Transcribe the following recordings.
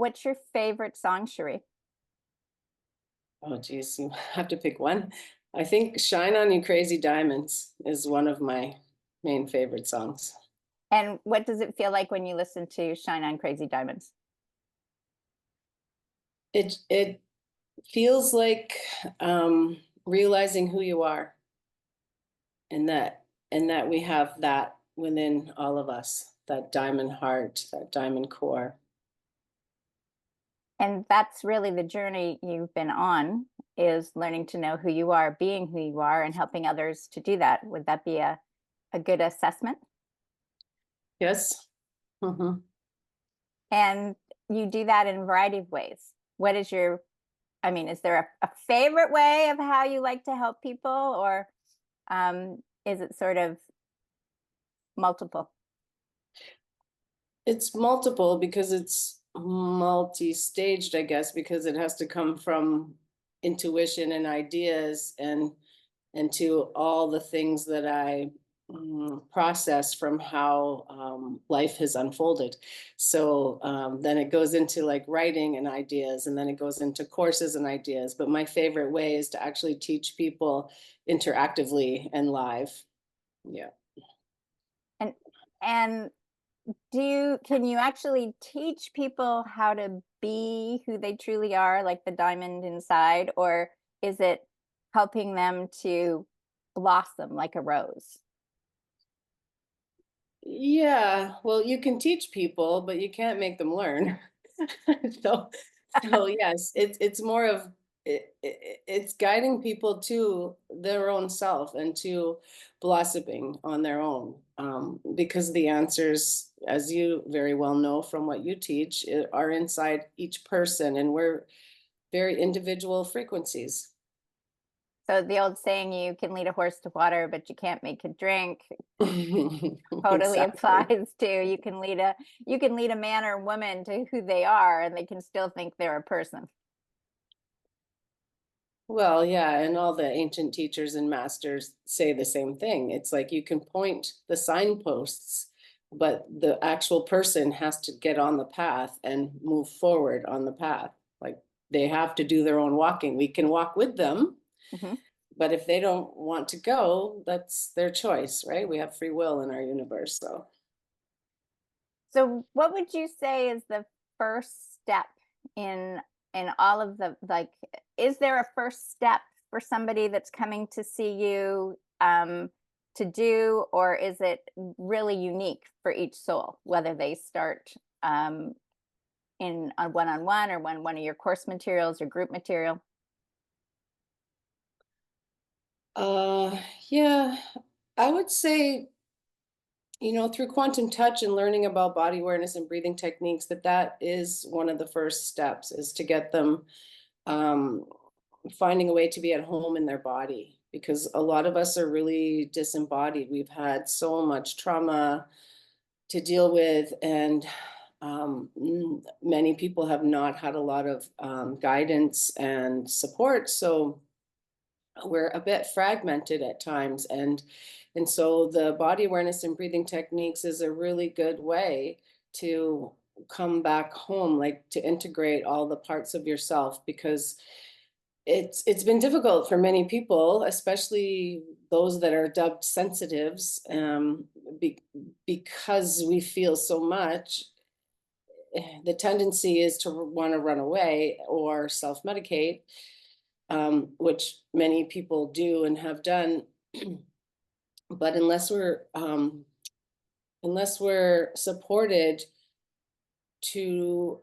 What's your favorite song, Cherie? Oh, geez, you have to pick one. I think Shine On You Crazy Diamonds is one of my main favorite songs. And what does it feel like when you listen to Shine On Crazy Diamonds? It feels like realizing who you are and that we have that within all of us, that diamond heart, that diamond core. And that's really the journey you've been on, is learning to know who you are, being who you are, and helping others to do that. Would that be a good assessment? Yes. Hmm. And you do that in a variety of ways. What is your, I mean, is there a favorite way of how you like to help people, or is it sort of multiple? It's multiple because it's multi-staged, I guess, because it has to come from intuition and ideas and to all the things that I process from how life has unfolded. So then it goes into like writing and ideas, and then it goes into courses and ideas. But my favorite way is to actually teach people interactively and live. Yeah. And and can you actually teach people how to be who they truly are, like the diamond inside, or is it helping them to blossom like a rose? Yeah, well, you can teach people, but you can't make them learn. So, so yes, it's more of it's guiding people to their own self and to blossoming on their own. Because the answers, as you very well know from what you teach, are inside each person, and we're very individual frequencies. So the old saying, you can lead a horse to water, but you can't make it drink, totally Exactly. applies to you can lead a man or woman to who they are, and they can still think they're a person. Well, yeah, and all the ancient teachers and masters say the same thing. It's like you can point the signposts, but the actual person has to get on the path and move forward on the path. Like they have to do their own walking. We can walk with them, Mhm. but if they don't want to go, that's their choice, right? We have free will in our universe, so. So what would you say is the first step in all of the, like, is there a first step for somebody that's coming to see you to do, or is it really unique for each soul, whether they start in a one-on-one or one of your course materials or group material? Uh, yeah, I would say, through quantum touch and learning about body awareness and breathing techniques, that is one of the first steps, is to get them um, finding a way to be at home in their body, because a lot of us are really disembodied. We've had so much trauma to deal with, and many people have not had a lot of guidance and support. So we're a bit fragmented at times, and so the body awareness and breathing techniques is a really good way to come back home, like to integrate all the parts of yourself, because it's been difficult for many people, especially those that are dubbed sensitives, be, because we feel so much. The tendency is to want to run away or self-medicate, which many people do and have done. But unless we're supported to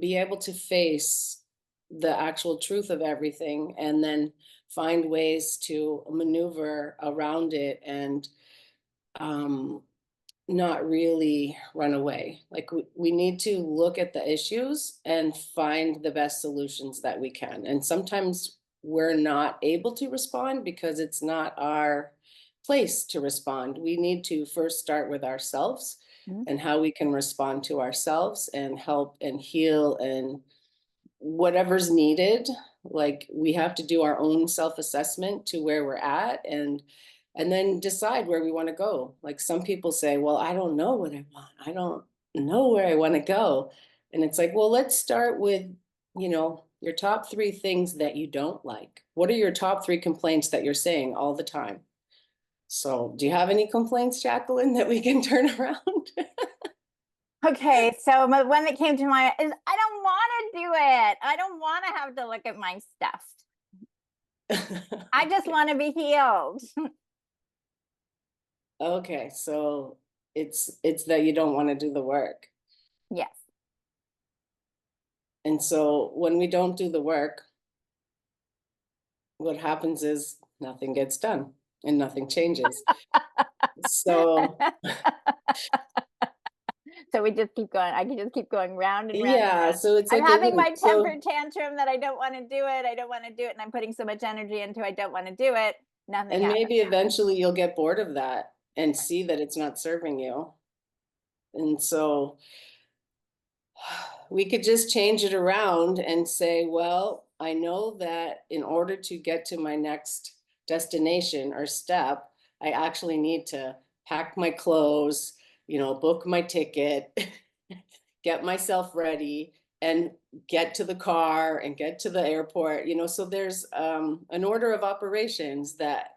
be able to face the actual truth of everything, and then find ways to maneuver around it, and um, not really run away. Like we need to look at the issues and find the best solutions that we can. And sometimes we're not able to respond because it's not our place to respond. We need to first start with ourselves Mhm. and how we can respond to ourselves and help and heal and whatever's needed. Like we have to do our own self-assessment to where we're at, and then decide where we want to go. Like some people say, well, I don't know what I want, I don't know where I want to go. And it's like, well, let's start with, your top three things that you don't like. What are your top three complaints that you're saying all the time? So do you have any complaints, Jacqueline, that we can turn around? Okay, so one that came to mind is I don't want to do it. I don't want to have to look at my stuff. I just Okay. want to be healed. Okay, so it's that you don't want to do the work. Yes. And so when we don't do the work, what happens is nothing gets done and nothing changes. So So we just keep going. I can just keep going round and round and yeah, round. so it's I'm like a having loop. my temper So tantrum that I don't want to do it. I don't want to do it. And I'm putting so much energy into I don't want to do it. Nothing and happens. maybe eventually you'll get bored of that and see that it's not serving you. And so we could just change it around and say, well, I know that in order to get to my next destination or step, I actually need to pack my clothes, book my ticket, get myself ready, and get to the car and get to the airport. So there's an order of operations that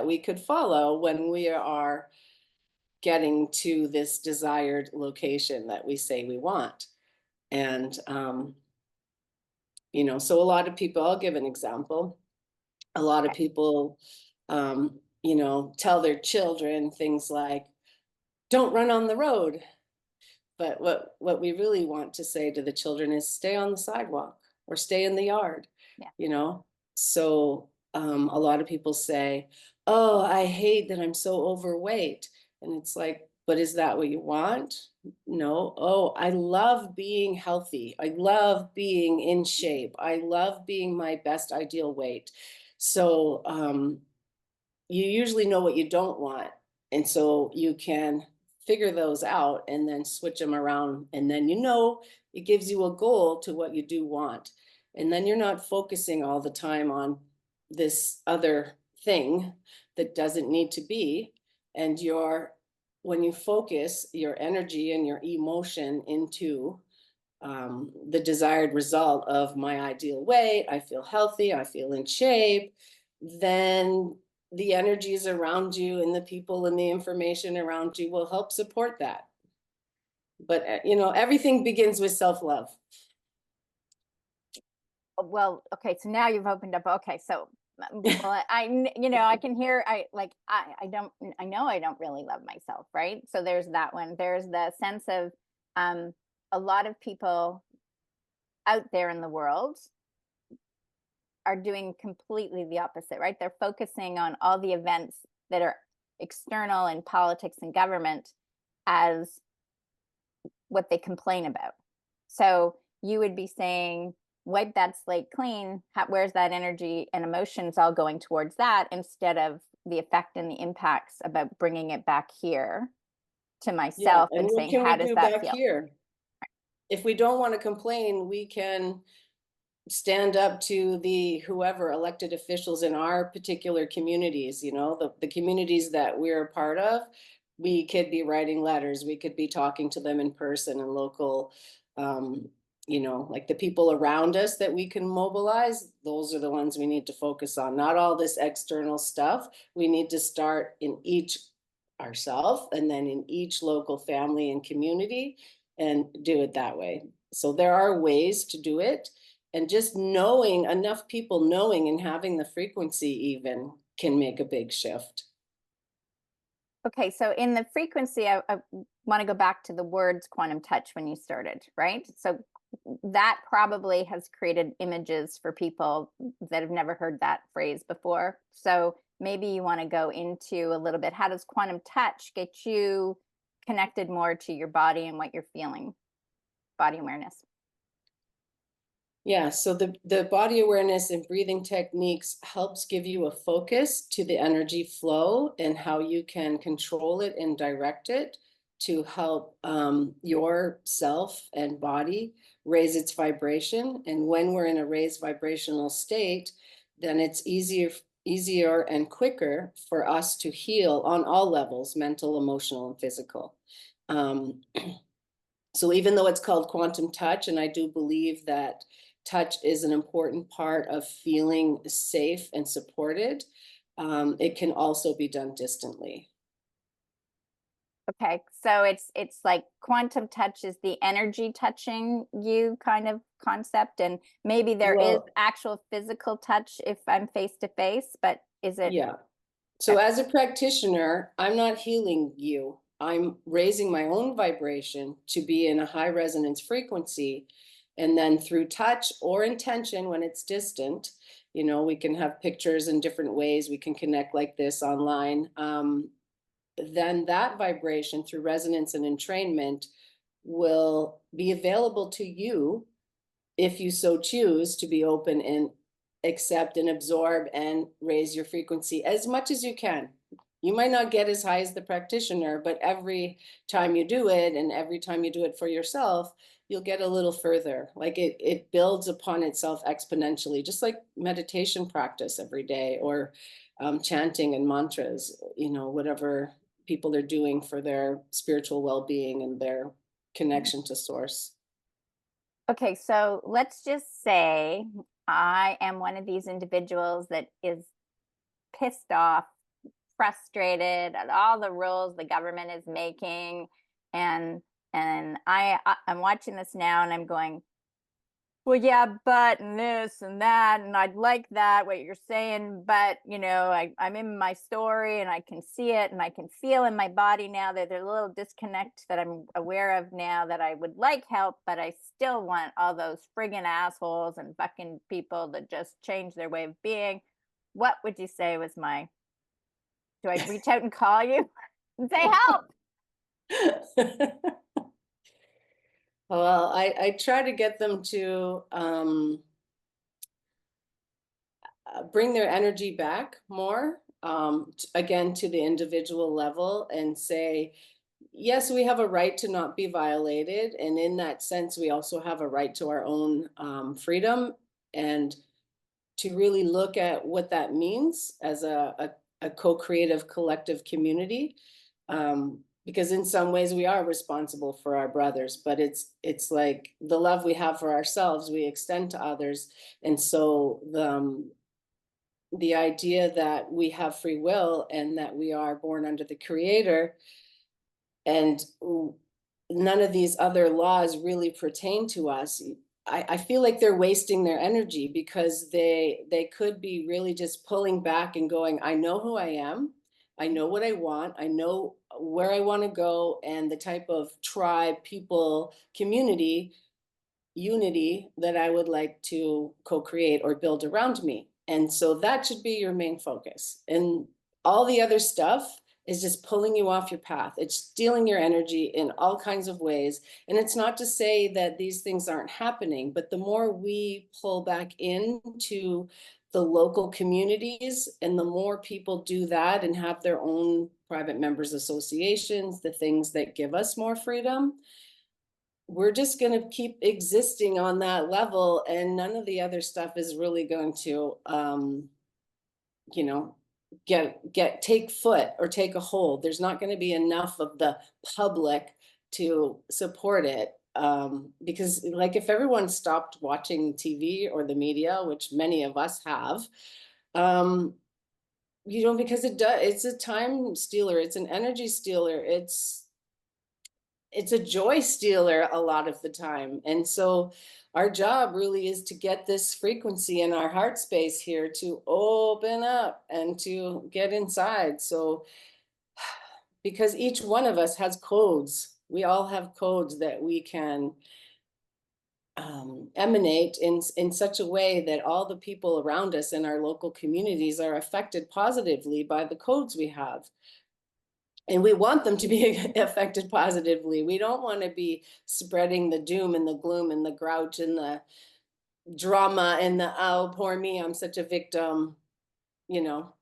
we could follow when we are getting to this desired location that we say we want. And, so a lot of people, I'll give an example. A lot of Okay. people, tell their children things like, don't run on the road. But what we really want to say to the children is stay on the sidewalk or stay in the yard, Yeah. you know? So a lot of people say, oh, I hate that I'm so overweight. And it's like, but is that what you want? No. Oh, I love being healthy. I love being in shape. I love being my best ideal weight. So you usually know what you don't want. And so you can figure those out and then switch them around. And then, it gives you a goal to what you do want. And then you're not focusing all the time on this other thing that doesn't need to be. And when you focus your energy and your emotion into the desired result of my ideal weight, I feel healthy, I feel in shape, then the energies around you and the people and the information around you will help support that. But, everything begins with self-love. Well, okay. So now you've opened up. Okay. So, well, I can hear, I know I don't really love myself. Right. So there's that one. There's the sense of, um, a lot of people out there in the world are doing completely the opposite, right? They're focusing on all the events that are external in politics and government as what they complain about. So you would be saying, wipe that slate clean. Where's that energy and emotions all going towards that instead of the effect and the impacts about bringing it back here to Yeah, myself and and what saying, can how we does do that back feel? here? If we don't want to complain, we can stand up to the whoever elected officials in our particular communities, the communities that we're a part of. We could be writing letters, we could be talking to them in person and local, like the people around us that we can mobilize. Those are the ones we need to focus on, not all this external stuff. We need to start in each ourselves and then in each local family and community and do it that way. So there are ways to do it, and just knowing, enough people knowing and having the frequency even can make a big shift. Okay, so in the frequency, I want to go back to the words quantum touch when you started, right? So that probably has created images for people that have never heard that phrase before. So maybe you want to go into a little bit, how does quantum touch get you connected more to your body and what you're feeling? Body awareness. Yeah, so the body awareness and breathing techniques helps give you a focus to the energy flow and how you can control it and direct it to help your self and body raise its vibration. And when we're in a raised vibrational state, then it's easier and quicker for us to heal on all levels, mental, emotional, and physical. Um, So even though it's called quantum touch, and I do believe that touch is an important part of feeling safe and supported, it can also be done distantly. Okay, so it's like quantum touch is the energy touching you kind of concept, and maybe there is Well, actual physical touch if I'm face to face, but is it yeah. So as a practitioner, I'm not healing you. I'm raising my own vibration to be in a high resonance frequency. And then through touch or intention, when it's distant, we can have pictures in different ways. We can connect like this online. Then that vibration through resonance and entrainment will be available to you if you so choose to be open and accept and absorb and raise your frequency as much as you can. You might not get as high as the practitioner, but every time you do it and every time you do it for yourself, you'll get a little further. Like it builds upon itself exponentially, just like meditation practice every day, or chanting and mantras, whatever people are doing for their spiritual well-being and their connection to source. okay, so let's just say I am one of these individuals that is pissed off, frustrated at all the rules the government is making, and I'm watching this now and I'm going, well, yeah, but and this and that, and I'd like that what you're saying, but I'm in my story and I can see it and I can feel in my body now that there's a little disconnect that I'm aware of now, that I would like help, but I still want all those friggin' assholes and fucking people to just change their way of being. What would you say was my, do I reach out and call you and say help? Well, I try to get them to bring their energy back more, again, to the individual level, and say, yes, we have a right to not be violated. And in that sense, we also have a right to our own freedom, and to really look at what that means as a co-creative collective community. Because in some ways we are responsible for our brothers, but it's like the love we have for ourselves, we extend to others. And so the idea that we have free will and that we are born under the creator, and none of these other laws really pertain to us. I feel like they're wasting their energy, because they could be really just pulling back and going, I know who I am, I know what I want, I know where I want to go, and the type of tribe, people, community, unity that I would like to co-create or build around me. And so that should be your main focus. And all the other stuff is just pulling you off your path. It's stealing your energy in all kinds of ways. And it's not to say that these things aren't happening, but the more we pull back into the local communities, and the more people do that and have their own private members associations, the things that give us more freedom, we're just going to keep existing on that level, and none of the other stuff is really going to you know get take foot or take a hold. There's not going to be enough of the public to support it, because like if everyone stopped watching TV or the media, which many of us have, um because it's a time stealer, it's an energy stealer, it's a joy stealer a lot of the time. And so our job really is to get this frequency in our heart space here to open up and to get inside. So, because each one of us has codes, we all have codes that we can emanate in such a way that all the people around us in our local communities are affected positively by the codes we have, and we want them to be affected positively. We don't want to be spreading the doom and the gloom and the grouch and the drama and the, oh, poor me, I'm such a victim, you know.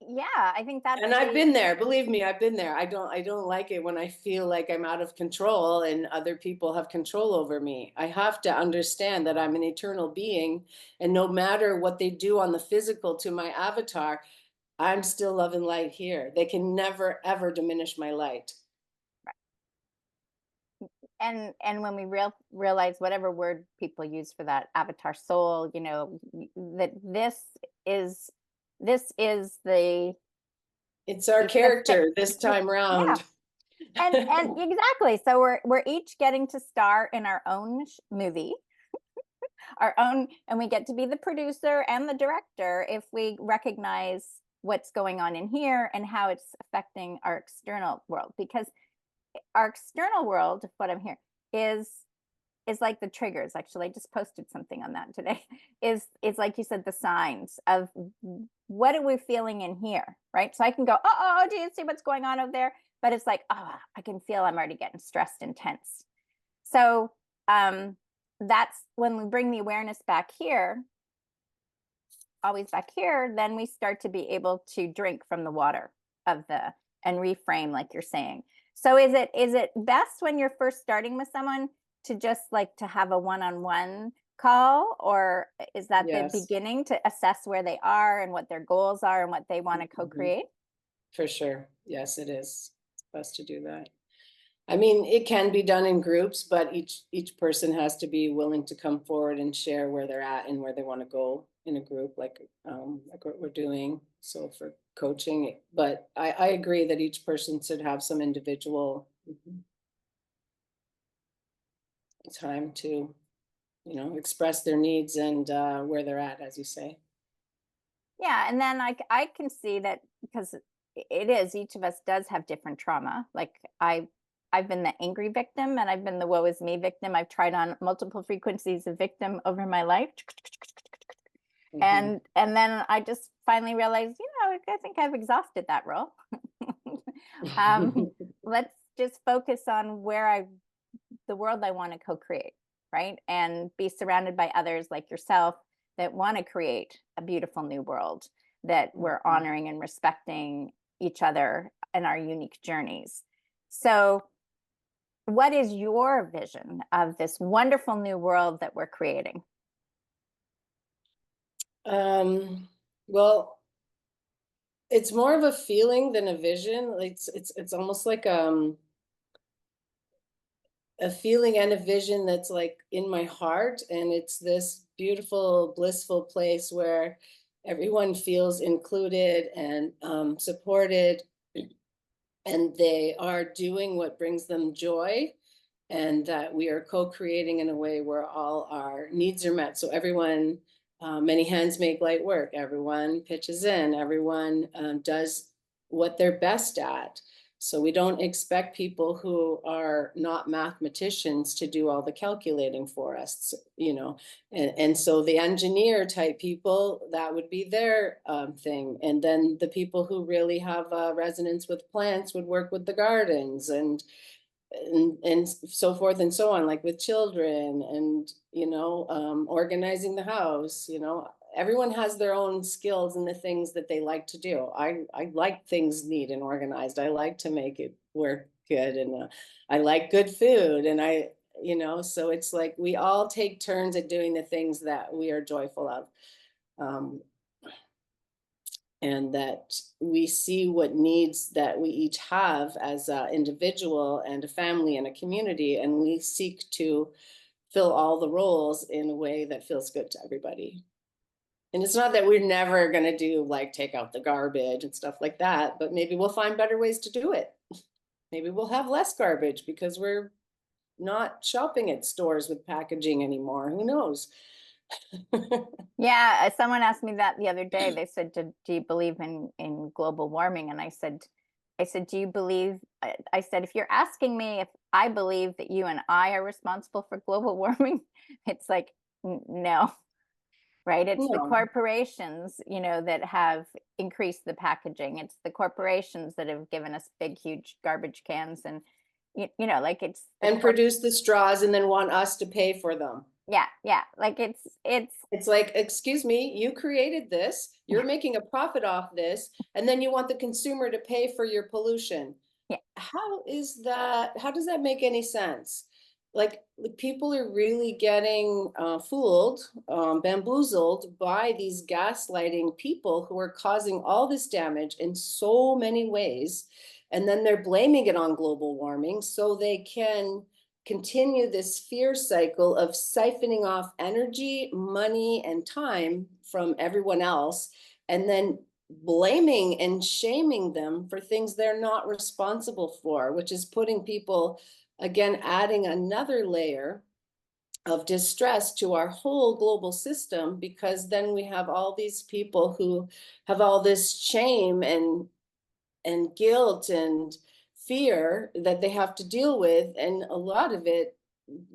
Yeah, I think that's And I've the, been there, believe me, I've been there. I don't like it when I feel like I'm out of control and other people have control over me. I have to understand that I'm an eternal being, and no matter what they do on the physical to my avatar, I'm still love and light here. They can never ever diminish my light. and when we realize whatever word people use for that avatar soul, that is this is the It's our fit. character this time Yeah. round. And exactly. So we're each getting to star in our own movie, our own, and we get to be the producer and the director if we recognize what's going on in here and how it's affecting our external world. Because our external world, what I'm hearing, is like the triggers. Actually, I just posted something on that today. Is like you said, the signs of what are we feeling in here, right? So I can go, oh, do you see what's going on over there? But it's like, oh, I can feel I'm already getting stressed and tense. So that's when we bring the awareness back here, always back here, then we start to be able to drink from the water of the and reframe, like you're saying. So is it best when you're first starting with someone to just like to have a one-on-one call, or is that the Yes. beginning to assess where they are and what their goals are and what they want to co-create? For sure. Yes, it is. It's best to do that. I mean, it can be done in groups, but each person has to be willing to come forward and share where they're at and where they want to go in a group, like what we're doing. So for coaching, but I agree that each person should have some individual time to, express their needs and where they're at, as you say. Yeah, and then I can see that because it is, each of us does have different trauma. Like I've been the angry victim and I've been the woe is me victim. I've tried on multiple frequencies of victim over my life. Mhm. And then I just finally realized, I think I've exhausted that role. um, let's just focus on the world I want to co-create, right? And be surrounded by others like yourself that want to create a beautiful new world, that we're honoring and respecting each other and our unique journeys. So what is your vision of this wonderful new world that we're creating? Well, it's more of a feeling than a vision. It's almost like a feeling and a vision that's like in my heart, and it's this beautiful, blissful place where everyone feels included and supported, and they are doing what brings them joy, and that we are co-creating in a way where all our needs are met. So everyone, many hands make light work. Everyone pitches in. Everyone does what they're best at. So we don't expect people who are not mathematicians to do all the calculating for us, and so the engineer type people, that would be their thing. And then the people who really have a resonance with plants would work with the gardens and so forth and so on, like with children and, organizing the house, everyone has their own skills and the things that they like to do. I like things neat and organized. I like to make it work good, and I like good food, and so it's like we all take turns at doing the things that we are joyful of. Um, and that we see what needs that we each have as an individual and a family and a community, and we seek to fill all the roles in a way that feels good to everybody. And it's not that we're never going to do like take out the garbage and stuff like that, but maybe we'll find better ways to do it. Maybe we'll have less garbage because we're not shopping at stores with packaging anymore. Who knows? Yeah, someone asked me that the other day. They said, "Do you believe in global warming?" And I said, "Do you believe?" I said, "If you're asking me if I believe that you and I are responsible for global warming, it's like no, right? It's the No. corporations, that have increased the packaging. It's the corporations that have given us big, huge garbage cans, and like it's the And produce the straws and then want us to pay for them. yeah, like it's It's like, excuse me, you created this, yeah, you're making a profit off this, and then you want the consumer to pay for your pollution. yeah. How does that make any sense? Like, people are really getting fooled, bamboozled by these gaslighting people who are causing all this damage in so many ways. And then they're blaming it on global warming so they can continue this fear cycle of siphoning off energy, money, and time from everyone else, and then blaming and shaming them for things they're not responsible for, which is putting people, again, adding another layer of distress to our whole global system, because then we have all these people who have all this shame and guilt and fear that they have to deal with, and a lot of it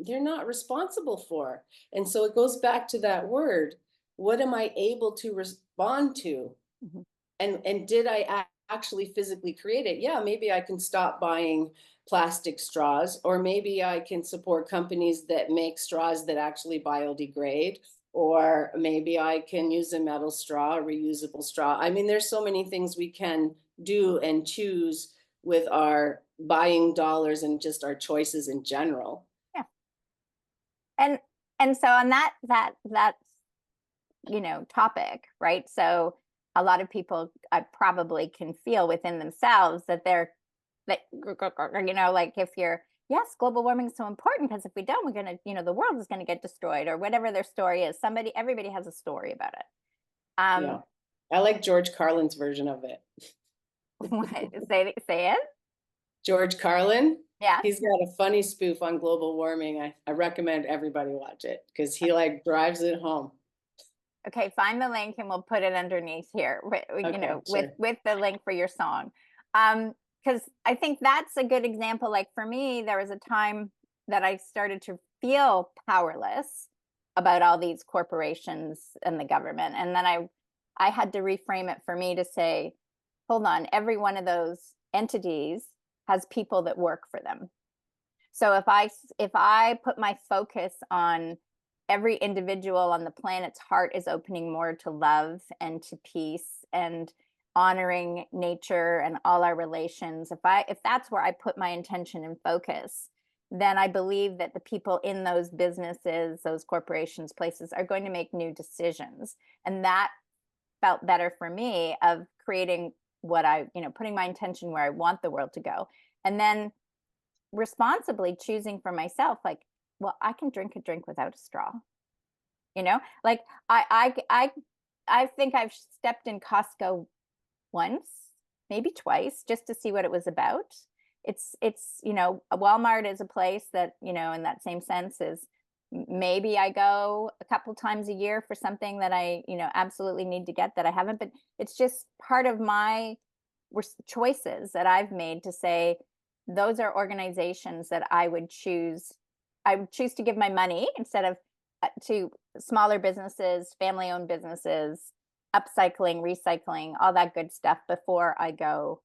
they're not responsible for. And so it goes back to that word, what am I able to respond to? Mhm. And did I actually physically create it? Yeah, maybe I can stop buying plastic straws, or maybe I can support companies that make straws that actually biodegrade, or maybe I can use a metal straw, a reusable straw. I mean, there's so many things we can do and choose with our buying dollars and just our choices in general. Yeah. And so on that topic, right? So a lot of people I probably can feel within themselves that like if you're, yes, global warming is so important because if we don't, we're gonna, the world is gonna get destroyed, or whatever their story is. Everybody has a story about it. Yeah. I like George Carlin's version of it. What, say it? George Carlin, Yeah. he's got a funny spoof on global warming. I recommend everybody watch it because he like drives it home. Okay, find the link and we'll put it underneath here, Okay, sure. with the link for your song. Because I think that's a good example. Like for me, there was a time that I started to feel powerless about all these corporations and the government. And then I had to reframe it for me to say, hold on, every one of those entities has people that work for them. So if I put my focus on every individual on the planet's heart is opening more to love and to peace and honoring nature and all our relations, if that's where I put my intention and focus, then I believe that the people in those businesses, those corporations, places are going to make new decisions. And that felt better for me, of creating what putting my intention where I want the world to go. And then responsibly choosing for myself, like, well, I can drink a drink without a straw. Like I think I've stepped in Costco once, maybe twice, just to see what it was about. A Walmart is a place that, in that same sense, is maybe I go a couple times a year for something that I, absolutely need to get that I haven't, but it's just part of my choices that I've made to say, those are organizations that I would choose to give my money instead of to smaller businesses, family-owned businesses, upcycling, recycling, all that good stuff before I go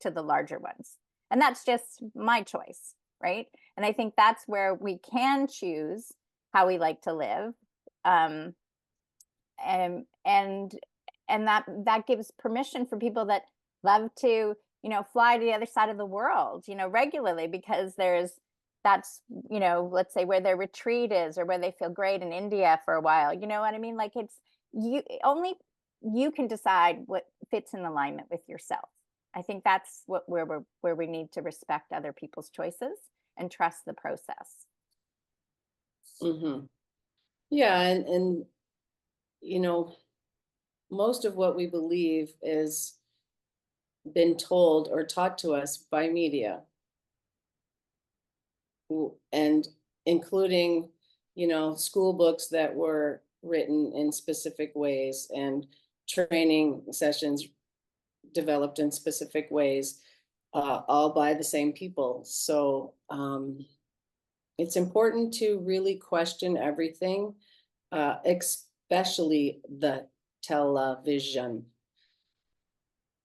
to the larger ones. And that's just my choice, right? And I think that's where we can choose how we like to live. And that gives permission for people that love to, fly to the other side of the world, regularly, because that's, let's say where their retreat is, or where they feel great in India for a while. You know what I mean? Like, only you can decide what fits in alignment with yourself. I think that's where we need to respect other people's choices and trust the process. Mm-hmm. Yeah, and you know, most of what we believe is been told or taught to us by media, and including, school books that were written in specific ways and training sessions developed in specific ways, all by the same people. So it's important to really question everything, especially the television.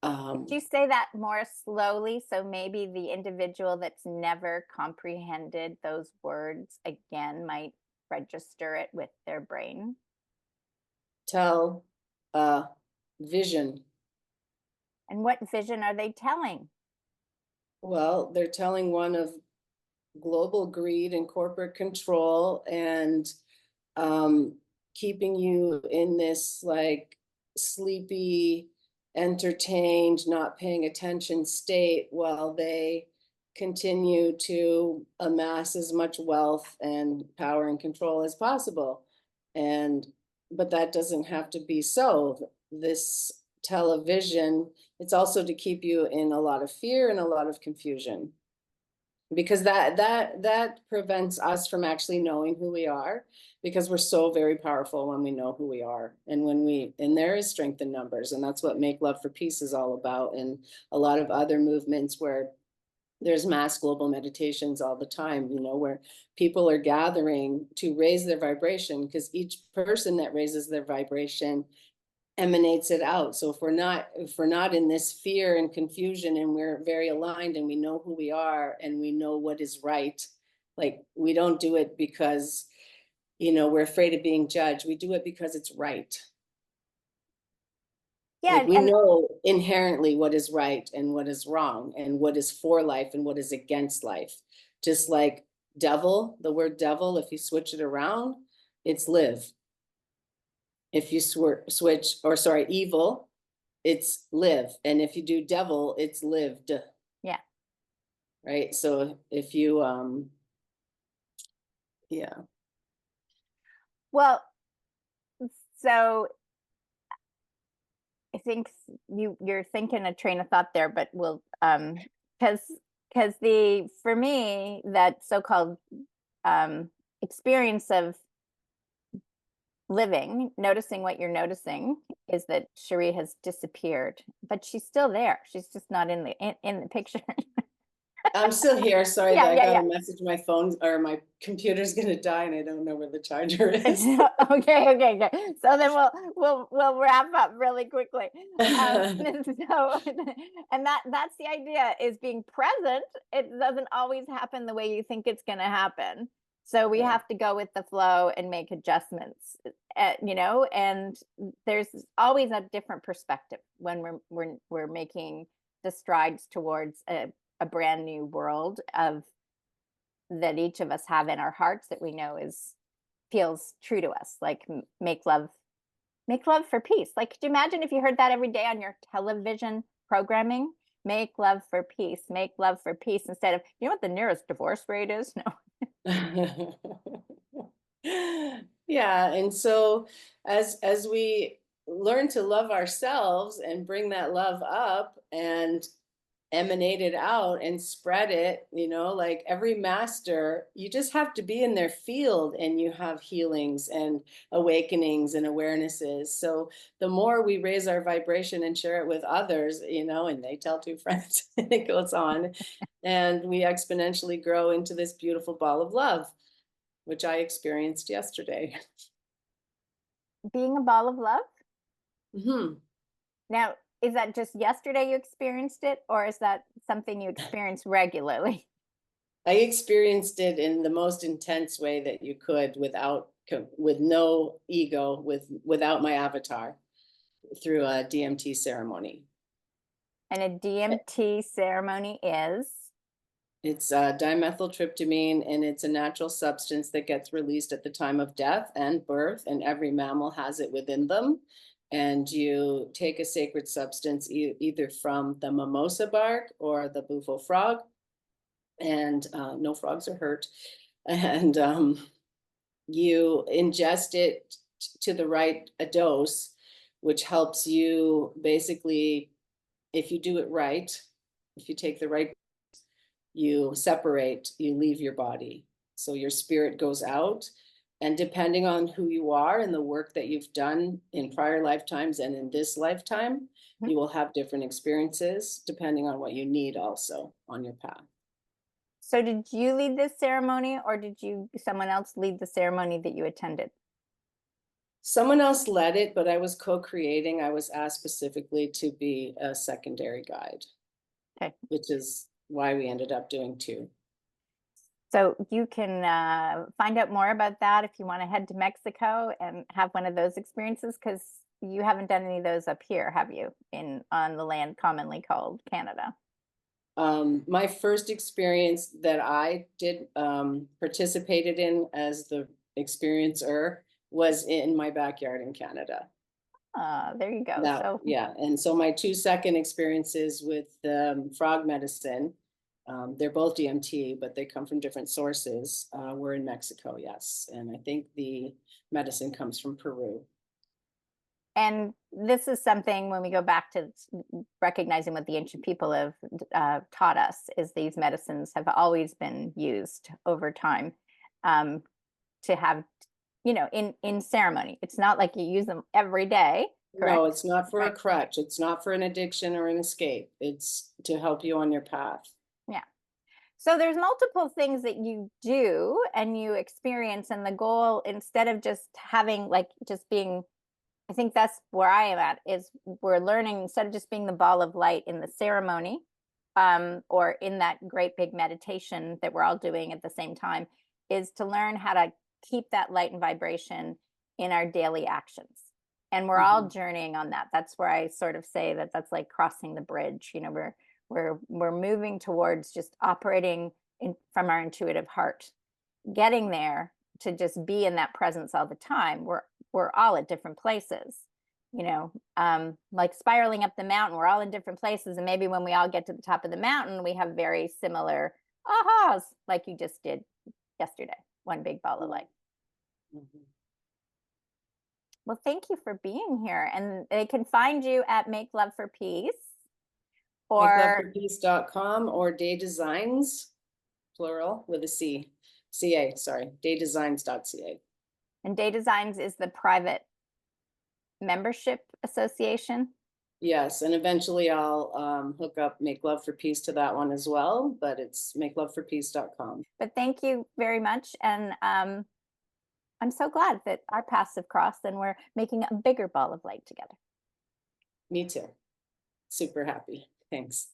Could you say that more slowly, so maybe the individual that's never comprehended those words again might register it with their brain? Tell vision. And what vision are they telling? Well, they're telling one of global greed and corporate control, and um, keeping you in this like sleepy, entertained, not paying attention state while they continue to amass as much wealth and power and control as possible. And, but that doesn't have to be so. This television, it's also to keep you in a lot of fear and a lot of confusion, because that prevents us from actually knowing who we are, because we're so very powerful when we know who we are, and there is strength in numbers, and that's what Make Love for Peace is all about, and a lot of other movements where there's mass global meditations all the time, where people are gathering to raise their vibration, because each person that raises their vibration emanates it out. So if we're not in this fear and confusion, and we're very aligned, and we know who we are, and we know what is right, like, we don't do it because we're afraid of being judged. We do it because it's right. Yeah, Like, we and know inherently what is right and what is wrong, and what is for life and what is against life. Just like devil, the word devil, if you switch it around, it's live. If you switch, or sorry, evil, it's live. And if you do devil, it's lived. yeah. Right. So if you, yeah. Well, so I think you're thinking a train of thought there, but we'll because the for me that so-called experience of living, noticing what you're noticing, is that Cherie has disappeared, but she's still there. She's just not in the picture. I'm still here. Sorry that Yeah, I yeah, got yeah. a message. My phone or my computer's gonna die, and I don't know where the charger is. Okay. So then we'll wrap up really quickly. So and that's the idea, is being present. It doesn't always happen the way you think it's going to happen. So we Yeah. have to go with the flow and make adjustments. And there's always a different perspective when we're making the strides towards a brand new world of that each of us have in our hearts, that we know feels true to us, like make love for peace. Like, could you imagine if you heard that every day on your television programming? Make love for peace, make love for peace, instead of, what the nearest divorce rate is? No. Yeah, and so as we learn to love ourselves and bring that love up and emanate it out and spread it, like every master, you just have to be in their field, and you have healings and awakenings and awarenesses. So the more we raise our vibration and share it with others, and they tell two friends, and it goes on, and we exponentially grow into this beautiful ball of love, which I experienced yesterday. Being a ball of love. Hmm. Now, is that just yesterday you experienced it, or is that something you experience regularly? I experienced it in the most intense way that you could, with no ego, without my avatar, through a DMT ceremony. And a DMT ceremony is? It's dimethyltryptamine, and it's a natural substance that gets released at the time of death and birth, and every mammal has it within them. And you take a sacred substance either from the mimosa bark or the bufo frog, and no frogs are hurt. And you ingest it to the right dose, which helps you basically, if you do it right, if you take the right, you separate, you leave your body. So your spirit goes out. And depending on who you are and the work that you've done in prior lifetimes and in this lifetime, you will have different experiences depending on what you need also on your path. So did you lead this ceremony, or did someone else lead the ceremony that you attended? Someone else led it, but I was co-creating. I was asked specifically to be a secondary guide, Okay. which is why we ended up doing two. So you can find out more about that if you want to head to Mexico and have one of those experiences, because you haven't done any of those up here, have you, on the land commonly called Canada? My first experience that I did participated in as the experiencer was in my backyard in Canada. There you go. That, So yeah, and so my 2 second experiences with frog medicine They're both DMT, but they come from different sources. We're in Mexico, yes. And I think the medicine comes from Peru. And this is something when we go back to recognizing what the ancient people have taught us is these medicines have always been used over time to have, in ceremony. It's not like you use them every day, correct? No, it's not for a Right. crutch. It's not for an addiction or an escape. It's to help you on your path. Yeah. So there's multiple things that you do and you experience, and the goal, instead of just having like just being, I think that's where I am at, is we're learning, instead of just being the ball of light in the ceremony, or in that great big meditation that we're all doing at the same time, is to learn how to keep that light and vibration in our daily actions. And we're all journeying on that. That's where I sort of say that that's like crossing the bridge. We're moving towards just operating from our intuitive heart, getting there to just be in that presence all the time. We're all at different places, like spiraling up the mountain. We're all in different places, and maybe when we all get to the top of the mountain, we have very similar ahas, like you just did yesterday. One big ball of light. Mhm. Well, thank you for being here, and they can find you at Make Love for Peace, or MakeLoveForPeace.com or Day Designs, plural with a C. CA, sorry, daydesigns.ca. and Day Designs is the private membership association. Yes, and eventually I'll hook up Make Love for Peace to that one as well, but it's MakeLoveForPeace.com. But thank you very much, and I'm so glad that our paths have crossed and we're making a bigger ball of light together. Me too. Super happy. Thanks.